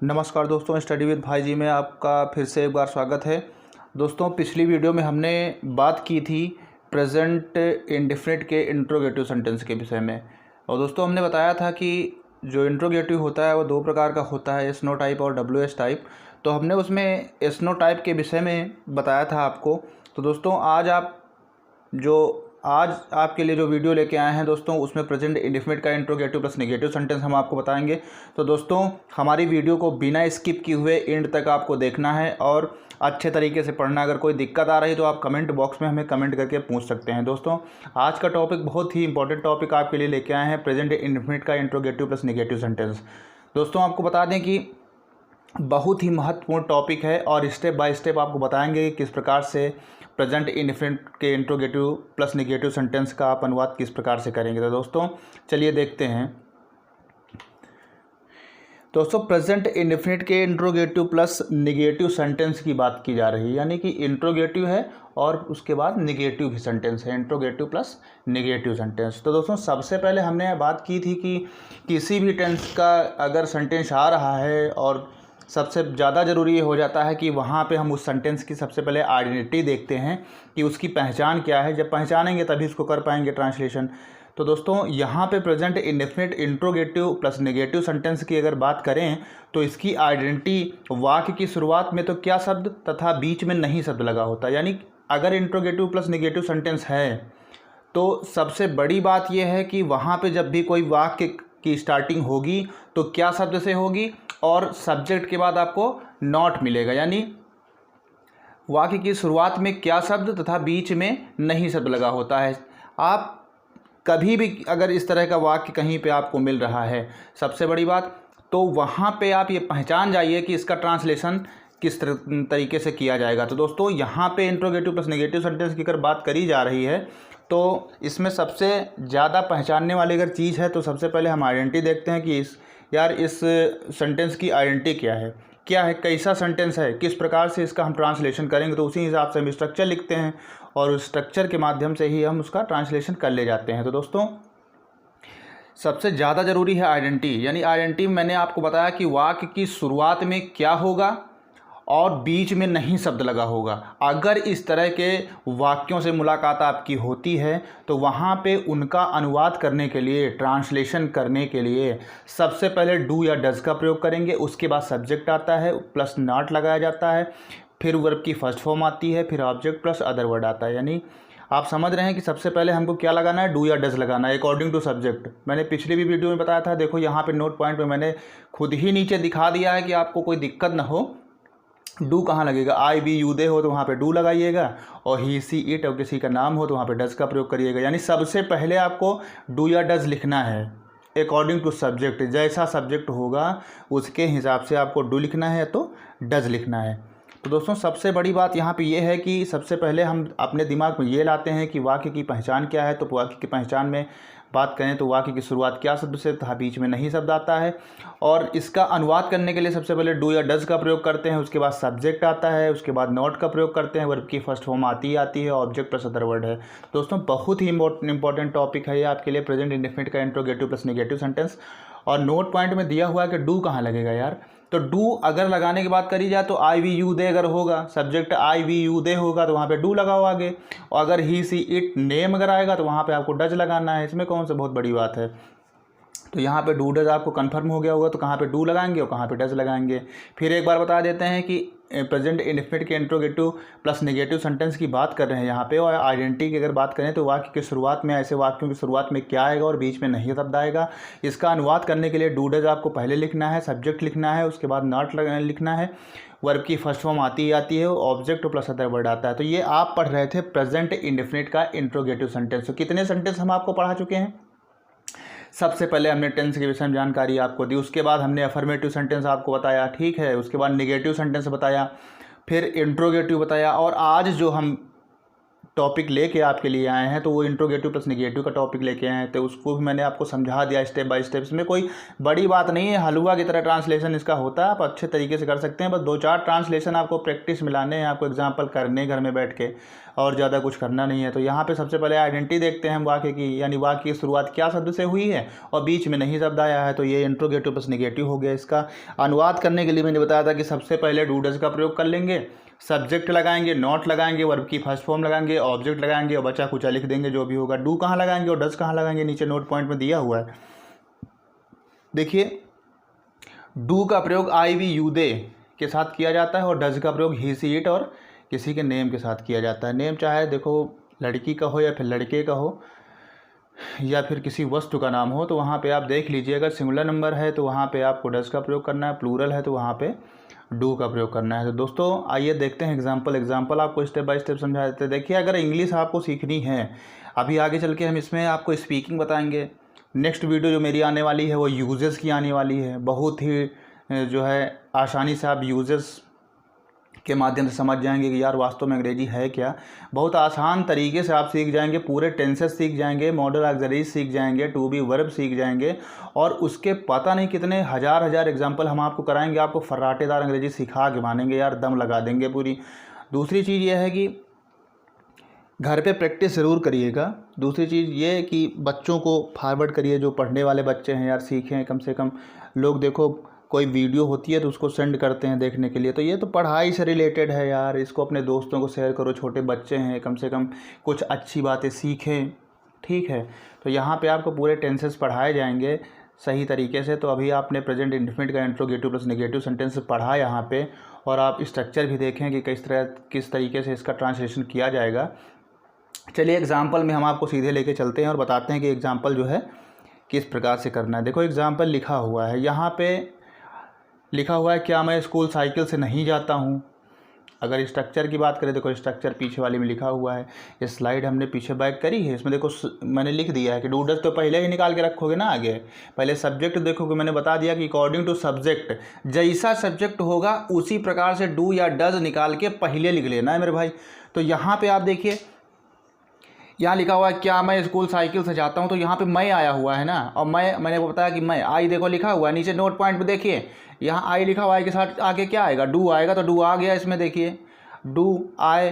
नमस्कार दोस्तों, study with भाई जी में आपका फिर से एक बार स्वागत है। दोस्तों, पिछली वीडियो में हमने बात की थी प्रेजेंट इंडेफिनिट के इंट्रोगेटिव सेंटेंस के विषय में। और दोस्तों, हमने बताया था कि जो इंट्रोगेटिव होता है वो दो प्रकार का होता है, एस नो टाइप और डब्ल्यू एस टाइप। तो हमने उसमें एस नो टाइप के विषय में बताया था आपको। तो दोस्तों, आज आपके लिए जो वीडियो लेके आए हैं दोस्तों, उसमें प्रेजेंट इंडेफिनिट का इंट्रोगेटिव प्लस नेगेटिव सेंटेंस हम आपको बताएंगे। तो दोस्तों, हमारी वीडियो को बिना स्किप किए हुए एंड तक आपको देखना है और अच्छे तरीके से पढ़ना। अगर कोई दिक्कत आ रही तो आप कमेंट बॉक्स में हमें कमेंट करके पूछ सकते हैं। दोस्तों, आज का टॉपिक बहुत ही इंपॉर्टेंट टॉपिक आपके लिए लेके आए हैं, प्रेजेंट इंडेफिनिट का इंट्रोगेटिव प्लस नेगेटिव सेंटेंस। दोस्तों, आपको बता दें कि बहुत ही महत्वपूर्ण टॉपिक है और स्टेप बाय स्टेप आपको बताएंगे कि किस प्रकार से प्रेजेंट इंडेफिनिट के इंट्रोगेटिव प्लस नेगेटिव सेंटेंस का आप अनुवाद किस प्रकार से करेंगे। तो दोस्तों, चलिए देखते हैं। दोस्तों, प्रेजेंट इंडेफिनिट के इंट्रोगेटिव प्लस नेगेटिव सेंटेंस की बात की जा रही है, यानी कि इंट्रोगेटिव है और उसके बाद नेगेटिव भी सेंटेंस है, इंट्रोगेटिव प्लस नेगेटिव सेंटेंस। तो दोस्तों, सबसे पहले हमने बात की थी कि किसी भी टेंस का अगर सेंटेंस आ रहा है और सबसे ज़्यादा ज़रूरी ये हो जाता है कि वहाँ पे हम उस सेंटेंस की सबसे पहले आइडेंटिटी देखते हैं कि उसकी पहचान क्या है। जब पहचानेंगे तभी उसको कर पाएंगे ट्रांसलेशन। तो दोस्तों, यहाँ पे present indefinite interrogative plus negative sentence की अगर बात करें तो इसकी आइडेंटिटी वाक्य की शुरुआत में तो क्या शब्द तथा बीच में नहीं शब्द लगा होता। यानी अगर इंट्रोगेटिव प्लस नेगेटिव सेंटेंस है तो सबसे बड़ी बात यह है कि वहाँ पे जब भी कोई वाक्य की स्टार्टिंग होगी तो क्या शब्द से होगी और सब्जेक्ट के बाद आपको नॉट मिलेगा। यानी वाक्य की शुरुआत में क्या शब्द तथा बीच में नहीं शब्द लगा होता है। आप कभी भी अगर इस तरह का वाक्य कहीं पे आपको मिल रहा है, सबसे बड़ी बात तो वहाँ पे आप ये पहचान जाइए कि इसका ट्रांसलेशन किस तरीके से किया जाएगा। तो दोस्तों, यहाँ पे इंट्रोगेटिव प्लस नेगेटिव सेंटेंस की अगर बात करी जा रही है तो इसमें सबसे ज़्यादा पहचानने वाली अगर चीज़ है तो सबसे पहले हम आइडेंटिटी देखते हैं कि इस सेंटेंस की आइडेंटिटी क्या है, कैसा सेंटेंस है, किस प्रकार से इसका हम ट्रांसलेशन करेंगे। तो उसी हिसाब से हम स्ट्रक्चर लिखते हैं और उस स्ट्रक्चर के माध्यम से ही हम उसका ट्रांसलेशन कर ले जाते हैं। तो दोस्तों, सबसे ज़्यादा ज़रूरी है आइडेंटिटी। यानी आइडेंटिटी मैंने आपको बताया कि वाक्य की शुरुआत में क्या होगा और बीच में नहीं शब्द लगा होगा। अगर इस तरह के वाक्यों से मुलाकात आपकी होती है तो वहाँ पे उनका अनुवाद करने के लिए, ट्रांसलेशन करने के लिए सबसे पहले डू या डज का प्रयोग करेंगे। उसके बाद सब्जेक्ट आता है प्लस नॉट लगाया जाता है, फिर वर्ब की फर्स्ट फॉर्म आती है, फिर ऑब्जेक्ट प्लस अदर वर्ड आता है। यानी आप समझ रहे हैं कि सबसे पहले हमको क्या लगाना है, डू या डज लगाना है अकॉर्डिंग टू सब्जेक्ट। मैंने पिछली भी वीडियो में बताया था, देखो यहाँ पे नोट पॉइंट में मैंने खुद ही नीचे दिखा दिया है कि आपको कोई दिक्कत ना हो। डू कहाँ लगेगा, आई वी यू दे हो तो वहाँ पे डू लगाइएगा, और ही सी इट और किसी का नाम हो तो वहाँ पे डज का प्रयोग करिएगा। यानी सबसे पहले आपको डू या डज लिखना है अकॉर्डिंग टू सब्जेक्ट। जैसा सब्जेक्ट होगा उसके हिसाब से आपको डू लिखना है तो डज लिखना है। तो दोस्तों, सबसे बड़ी बात यहाँ पे ये है कि सबसे पहले हम अपने दिमाग में ये लाते हैं कि वाक्य की पहचान क्या है। तो वाक्य की पहचान में बात करें तो वाक्य की शुरुआत क्या शब्द से तथा बीच में नहीं शब्द आता है, और इसका अनुवाद करने के लिए सबसे पहले डू या डज का प्रयोग करते हैं। उसके बाद सब्जेक्ट आता है, उसके बाद नॉट का प्रयोग करते हैं, वर्ब की फर्स्ट फॉर्म आती है, ऑब्जेक्ट प्लस अदर वर्ड है। दोस्तों, बहुत ही इंपॉर्टेंट टॉपिक है ये आपके लिए, प्रेजेंट इंडेफिनिट का इंट्रोगेटिव प्लस नेगेटिव सेंटेंस। और नोट पॉइंट में दिया हुआ है कि डू कहाँ लगेगा यार। तो डू अगर लगाने की बात करी जाए तो आई वी यू दे अगर होगा, subject I we you they होगा तो वहाँ पे डू लगाओ आगे, और अगर ही सी इट नेम अगर आएगा तो वहाँ पे आपको डज लगाना है। इसमें कौन सा बहुत बड़ी बात है। तो यहाँ पे डू डज आपको कंफर्म हो गया होगा, तो कहाँ पे डू लगाएंगे और कहाँ पे डज लगाएंगे। फिर एक बार बता देते हैं कि प्रेजेंट इंडेफिनिट के इंट्रोगेटिव प्लस नेगेटिव सेंटेंस की बात कर रहे हैं यहाँ पे। और आइडेंटिटी की अगर बात करें तो वाक्य की शुरुआत में, ऐसे वाक्यों की शुरुआत में क्या आएगा और बीच में नहीं शब्द आएगा। इसका अनुवाद करने के लिए डू डज आपको पहले लिखना है, सब्जेक्ट लिखना है, उसके बाद नॉट लिखना है, वर्ब की फर्स्ट फॉर्म आती है, ऑब्जेक्ट प्लस अदर वर्ड आता है। तो ये आप पढ़ रहे थे प्रेजेंट इंडेफिनिट का इंट्रोगेटिव सेंटेंस। तो कितने सेंटेंस हम आपको पढ़ा चुके हैं। सबसे पहले हमने टेंस के विषय में जानकारी आपको दी, उसके बाद हमने अफर्मेटिव सेंटेंस आपको बताया, ठीक है, उसके बाद नेगेटिव सेंटेंस बताया, फिर इंट्रोगेटिव बताया, और आज जो हम टॉपिक लेके आपके लिए आए हैं, तो वो इंट्रोगेटिव प्लस निगेटिव का टॉपिक लेके आए हैं, तो उसको भी मैंने आपको समझा दिया स्टेप बाय स्टेप। इसमें कोई बड़ी बात नहीं है, हलवा की तरह ट्रांसलेशन इसका होता है, आप अच्छे तरीके से कर सकते हैं। बस 2-4 ट्रांसलेशन आपको प्रैक्टिस मिलाने हैं, आपको एग्जाम्पल करने घर में बैठ के, और ज़्यादा कुछ करना नहीं है। तो यहाँ पे सबसे पहले आइडेंटिटी देखते हैं वाक्य की, यानी वाक्य की शुरुआत क्या शब्द से हुई है और बीच में नहीं शब्द आया है, तो ये इंट्रोगेटिव प्लस निगेटिव हो गया। इसका अनुवाद करने के लिए मैंने बताया था कि सबसे पहले डू डज का प्रयोग कर लेंगे, सब्जेक्ट लगाएंगे, नॉट लगाएंगे, वर्ब की फर्स्ट फॉर्म लगाएंगे, ऑब्जेक्ट लगाएंगे और बचा कुचा लिख देंगे जो भी होगा। डू कहाँ लगाएंगे और डज कहाँ लगाएंगे, नीचे नोट पॉइंट में दिया हुआ है। देखिए, डू का प्रयोग आई वी यू दे के साथ किया जाता है और डज का प्रयोग ही सी इट और किसी के नेम के साथ किया जाता है। नेम चाहे देखो लड़की का हो या फिर लड़के का हो या फिर किसी वस्तु का नाम हो, तो वहाँ पे आप देख लीजिए, अगर सिंगुलर नंबर है तो वहाँ पे आपको डज का प्रयोग करना है, प्लूरल है तो वहाँ पे डू का प्रयोग करना है। तो दोस्तों आइए देखते हैं एग्जाम्पल आपको स्टेप बाय स्टेप समझा देते हैं। देखिए, अगर इंग्लिश आपको सीखनी है, अभी आगे चल के हम इसमें आपको स्पीकिंग बताएंगे। नेक्स्ट वीडियो जो मेरी आने वाली है वो यूजेस की आने वाली है। बहुत ही जो है आसानी से आप यूजेस के माध्यम से समझ जाएंगे कि यार वास्तव में अंग्रेजी है क्या। बहुत आसान तरीके से आप सीख जाएंगे, पूरे टेंसेस सीख जाएंगे, मॉडल ऑक्सिलरीज सीख जाएंगे, टू बी वर्ब सीख जाएंगे, और उसके पता नहीं कितने हज़ार एग्जाम्पल हम आपको कराएंगे, आपको फर्राटेदार अंग्रेजी सिखा के मानेंगे यार, दम लगा देंगे पूरी। दूसरी चीज़ यह है कि घर पे प्रैक्टिस ज़रूर करिएगा। दूसरी चीज़ ये कि बच्चों को फॉरवर्ड करिए, जो पढ़ने वाले बच्चे हैं यार, सीखें कम से कम। लोग देखो कोई वीडियो होती है तो उसको सेंड करते हैं देखने के लिए, तो ये तो पढ़ाई से रिलेटेड है यार, इसको अपने दोस्तों को शेयर करो, छोटे बच्चे हैं, कम से कम कुछ अच्छी बातें सीखें, ठीक है। तो यहाँ पे आपको पूरे टेंसेस पढ़ाए जाएंगे सही तरीके से। तो अभी आपने प्रेजेंट इंडेफिनिट का इंट्रोगेटिव प्लस नेगेटिव सेंटेंस पढ़ा यहाँ पे, और आप स्ट्रक्चर भी देखें कि किस तरीके से इसका ट्रांसलेशन किया जाएगा। चलिए एग्जाम्पल में हम आपको सीधे लेके चलते हैं और बताते हैं कि एग्जाम्पल जो है किस प्रकार से करना है। देखो एग्जाम्पल लिखा हुआ है, यहाँ पे लिखा हुआ है क्या मैं स्कूल साइकिल से नहीं जाता हूँ। अगर स्ट्रक्चर की बात करें, देखो स्ट्रक्चर पीछे वाले में लिखा हुआ है, ये स्लाइड हमने पीछे बैक करी है, इसमें देखो मैंने लिख दिया है कि डू डज तो पहले ही निकाल के रखोगे ना आगे। पहले सब्जेक्ट देखोगे, मैंने बता दिया कि अकॉर्डिंग टू सब्जेक्ट, जैसा सब्जेक्ट होगा उसी प्रकार से डू या डज निकाल के पहले लिख लेना है मेरे भाई। तो यहाँ पर आप देखिए, यहाँ लिखा हुआ है क्या मैं स्कूल साइकिल से जाता हूँ, तो यहाँ पे मैं आया हुआ है ना, और मैंने बताया कि मैं, आई देखो लिखा हुआ है नीचे नोट पॉइंट पे, देखिए यहाँ आई लिखा हुआ है के साथ आगे क्या आएगा, डू आएगा, तो डू आ गया इसमें। देखिए डू आई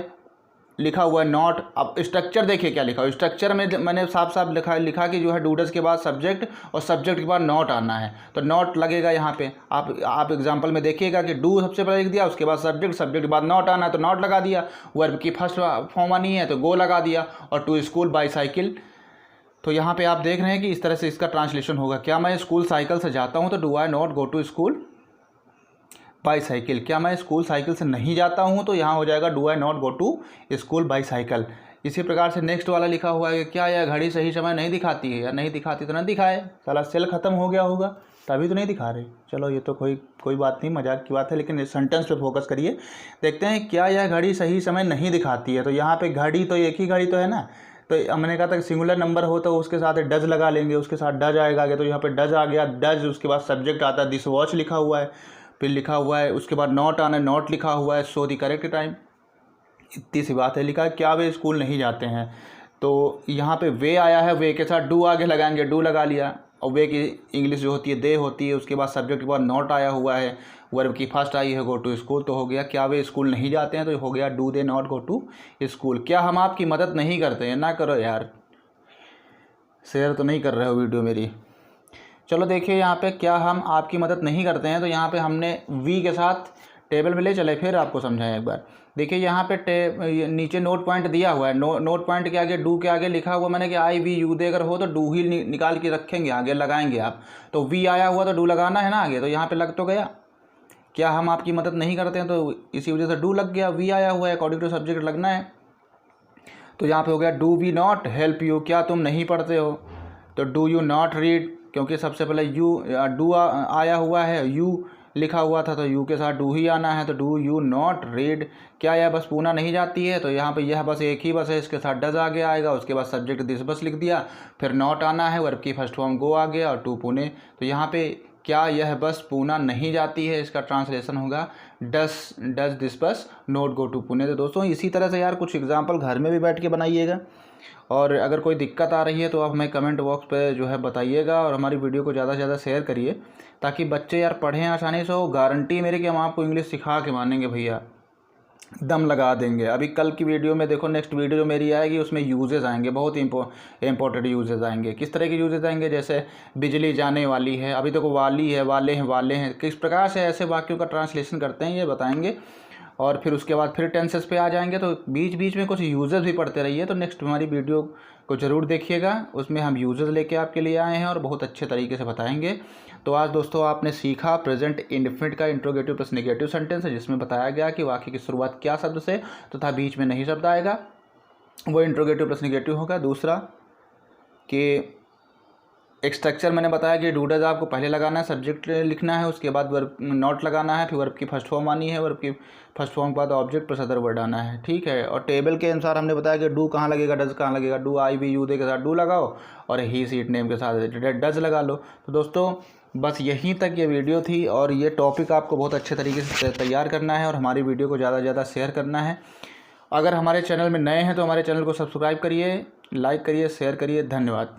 लिखा हुआ है, नॉट। अब स्ट्रक्चर देखिए क्या लिखा हुआ है, स्ट्रक्चर में मैंने साफ साफ लिखा कि जो है डू डज के बाद सब्जेक्ट और सब्जेक्ट के बाद नॉट आना है, तो नॉट लगेगा यहाँ पे। आप एग्जांपल में देखिएगा कि डू सबसे पहले लिख दिया, उसके बाद सब्जेक्ट के बाद नॉट आना है तो नॉट लगा दिया। वर्ब की फर्स्ट फॉर्म आनी है तो गो लगा दिया, और टू स्कूल बाई साइकिल। तो यहाँ पे आप देख रहे हैं कि इस तरह से इसका ट्रांसलेशन होगा। क्या मैं स्कूल साइकिल से जाता हूँ, तो do I not go to school by cycle. क्या मैं स्कूल साइकिल से नहीं जाता हूँ, तो यहाँ हो जाएगा do I not go to school by cycle. इसी प्रकार से नेक्स्ट वाला लिखा हुआ है कि क्या यह घड़ी सही समय नहीं दिखाती है, या नहीं दिखाती तो ना दिखाए, साला सेल ख़त्म हो गया होगा तभी तो नहीं दिखा रहे। चलो ये तो कोई बात नहीं, मजाक की बात है, लेकिन सेंटेंस पे फोकस करिए। देखते हैं क्या यह घड़ी सही समय नहीं दिखाती है, तो यहाँ पे घड़ी तो एक ही घड़ी तो है ना, तो मैंने कहा था कि सिंगुलर नंबर हो तो उसके साथ डज लगा लेंगे, उसके साथ डज आएगा आगे, तो यहाँ पे डज आ गया, डज, उसके बाद सब्जेक्ट आता है, दिस वॉच लिखा हुआ है, फिर लिखा हुआ है उसके बाद नॉट आना है, नॉट लिखा हुआ है, सो द करेक्ट टाइम। इतनी सी बात है। लिखा है क्या वे स्कूल नहीं जाते हैं, तो यहाँ पे वे आया है, वे के साथ डू आगे लगाएंगे, डू लगा लिया, और वे की इंग्लिश जो होती है दे होती है, उसके बाद सब्जेक्ट के बाद नॉट आया हुआ है, वर्ब की फर्स्ट आई है गो टू स्कूल, तो हो गया क्या वे स्कूल नहीं जाते हैं, तो हो गया do they not go to school. क्या हम आपकी मदद नहीं करते हैं, ना करो यार, शेयर तो नहीं कर रहे हो वीडियो मेरी। चलो देखिए यहाँ पे क्या हम आपकी मदद नहीं करते हैं, तो यहाँ पे हमने वी के साथ टेबल में ले चले, फिर आपको समझाएं एक बार। देखिए यहाँ पे नीचे नोट पॉइंट दिया हुआ है, नोट पॉइंट के आगे डू के आगे लिखा हुआ मैंने कि आई वी यू दे अगर हो तो डू ही निकाल के रखेंगे, आगे लगाएंगे आप। तो वी आया हुआ तो डू लगाना है ना आगे, तो यहाँ पे लग तो गया। क्या हम आपकी मदद नहीं करते हैं, तो इसी वजह से डू लग गया, वी आया हुआ है, अकॉर्डिंग टू सब्जेक्ट लगना है। तो यहाँ पे हो गया do we not help you, क्या तुम नहीं पढ़ते हो, तो डू यू नॉट रीड, क्योंकि सबसे पहले डू आया हुआ है, यू लिखा हुआ था, तो यू के साथ डू ही आना है, तो डू यू नॉट रीड। क्या यह बस पूना नहीं जाती है, तो यहाँ पे यह बस एक ही बस है, इसके साथ डज आगे आएगा, उसके बाद सब्जेक्ट दिस बस लिख दिया, फिर नॉट आना है, वर्ब की फर्स्ट फॉर्म गो आ गया, और टू पुणे। तो यहाँ पे क्या यह बस पूना नहीं जाती है, इसका ट्रांसलेशन होगा डज दिस बस नॉट गो टू पुणे। तो दोस्तों इसी तरह से यार कुछ एग्जाम्पल घर में भी बैठ के बनाइएगा, और अगर कोई दिक्कत आ रही है तो आप हमें कमेंट बॉक्स पे जो है बताइएगा, और हमारी वीडियो को ज़्यादा से ज़्यादा शेयर करिए ताकि बच्चे यार पढ़ें आसानी से। हो गारंटी मेरी कि हम आपको इंग्लिश सिखा के मानेंगे भैया, दम लगा देंगे। अभी कल की वीडियो में देखो, नेक्स्ट वीडियो जो मेरी आएगी उसमें यूजेस आएंगे, बहुत ही इंपॉर्टेंट यूजेस आएंगे। किस तरह के यूजेस आएंगे, जैसे बिजली जाने वाली है, अभी देखो वाली है, वाले हैं, किस प्रकार से ऐसे वाक्यों का ट्रांसलेशन करते हैं ये बताएंगे। और फिर उसके बाद फिर टेंसेस पे आ जाएंगे, तो बीच बीच में कुछ यूजेस भी पढ़ते रहिए। तो नेक्स्ट हमारी वीडियो को ज़रूर देखिएगा, उसमें हम यूजेस लेके आपके लिए आए हैं और बहुत अच्छे तरीके से बताएंगे। तो आज दोस्तों आपने सीखा प्रेजेंट इंडेफिनिट का इंट्रोगेटिव प्लस नेगेटिव सेंटेंस है, जिसमें बताया गया कि वाक्य की शुरुआत क्या शब्द से तथा बीच में नहीं शब्द आएगा, वो इंट्रोगेटिव प्लस नेगेटिव होगा। दूसरा कि एक स्ट्रक्चर मैंने बताया कि डू डज आपको पहले लगाना है, सब्जेक्ट लिखना है, उसके बाद वर्ब नॉट लगाना है, फिर वर्ब की फर्स्ट फॉर्म आनी है, वर्ब की फर्स्ट फॉर्म के बाद ऑब्जेक्ट प्लस अदर वर्ड आना है, ठीक है। और टेबल के अनुसार हमने बताया कि डू कहाँ लगेगा, डज कहाँ लगेगा, do I we you they के साथ डू लगाओ, और ही सीट नेम के साथ डज लगा लो। तो दोस्तों बस यहीं तक ये वीडियो थी, और ये टॉपिक आपको बहुत अच्छे तरीके से तैयार करना है और हमारी वीडियो को ज़्यादा से ज़्यादा शेयर करना है। अगर हमारे चैनल में नए हैं तो हमारे चैनल को सब्सक्राइब करिए, लाइक करिए, शेयर करिए। धन्यवाद।